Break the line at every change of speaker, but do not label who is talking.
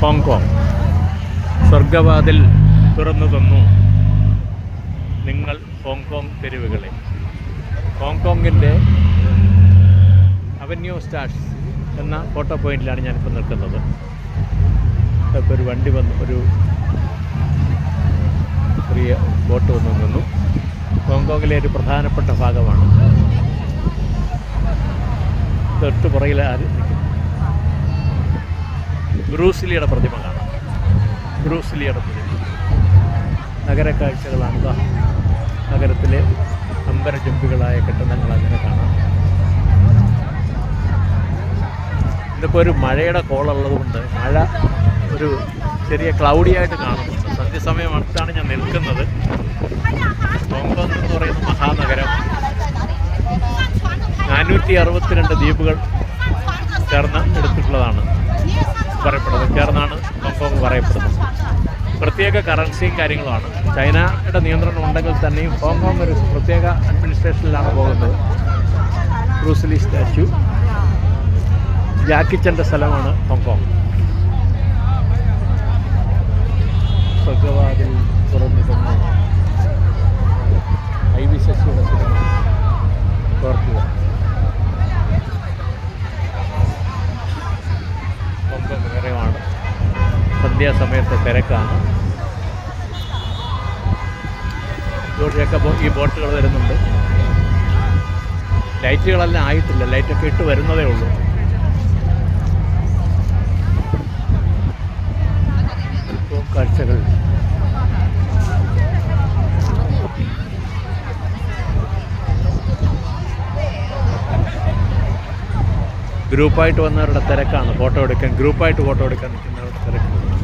Hong Kong സ്വർഗവാതിൽ തുറന്നു തന്നു നിങ്ങൾ ഹോങ്കോങ് തെരുവുകളെ. ഹോങ്കോങ്ങിൻ്റെ അവന്യൂ സ്റ്റാർസ് എന്ന ഫോട്ടോ പോയിന്റിലാണ് ഞാനിപ്പോൾ നിൽക്കുന്നത്. ഇപ്പോൾ ഒരു വണ്ടി വന്നു, ഒരു ചെറിയ ബോട്ട് വന്നു നിന്നു. ഹോങ്കോങ്ങിലെ ഒരു പ്രധാനപ്പെട്ട ഭാഗമാണ്. തൊട്ട് പുറകിൽ ബ്രൂസ്ലിയുടെ പ്രതിമ കാണാം. ബ്രൂസ്ലിയുടെ പ്രതിമ. നഗര കാഴ്ചകളാണ്. നഗരത്തിലെ അമ്പരചുംബികളായ കെട്ടിടങ്ങൾ അങ്ങനെ കാണാം. ഇന്നിപ്പോൾ ഒരു മഴയുടെ കോളുള്ളത് കൊണ്ട് മഴ ഒരു ചെറിയ ക്ലൗഡിയായിട്ട് കാണുന്നുണ്ട്. സന്ധ്യസമയം അടുത്താണ് ഞാൻ നിൽക്കുന്നത്. ഹോങ്കോങ് എന്ന് പറയുന്ന മഹാനഗരം 462 ദ്വീപുകൾ ചേർന്ന് എടുത്തിട്ടുള്ളതാണ് പറയപ്പെടുന്നത്. ചേർന്നാണ് ഹോങ്കോങ് പറയപ്പെടുന്നത്. പ്രത്യേക കറൻസിയും കാര്യങ്ങളുമാണ്. ചൈനയുടെ നിയന്ത്രണം ഉണ്ടെങ്കിൽ തന്നെയും ഹോങ്കോങ് ഒരു പ്രത്യേക അഡ്മിനിസ്ട്രേഷനിലാണ് പോകുന്നത്. ബ്രൂസ്ലി സ്റ്റാച്യു, ജാക്കിച്ചൻ്റെ സ്ഥലമാണ് ഹോങ്കോങ്. സ്വർഗവാതിൽ തുറന്നു തന്നു ഐവി ശശിയുടെ സിനിമ ഓർക്കുക. ഹോങ്കോങ് നഗരമാണ്. സന്ധ്യാസമയത്തെ തിരക്കാണ്. ഇതോടെയൊക്കെ ഈ ബോട്ടുകൾ വരുന്നുണ്ട്. ലൈറ്റുകളെല്ലാം ആയിട്ടില്ല, ലൈറ്റൊക്കെ ഇട്ട് വരുന്നതേ ഉള്ളൂ. കാഴ്ചകൾ ഗ്രൂപ്പായിട്ട് വന്നവരുടെ തിരക്കാണ്. ഗ്രൂപ്പായിട്ട് ഫോട്ടോ എടുക്കാൻ നിൽക്കുന്നവരുടെ തിരക്ക്.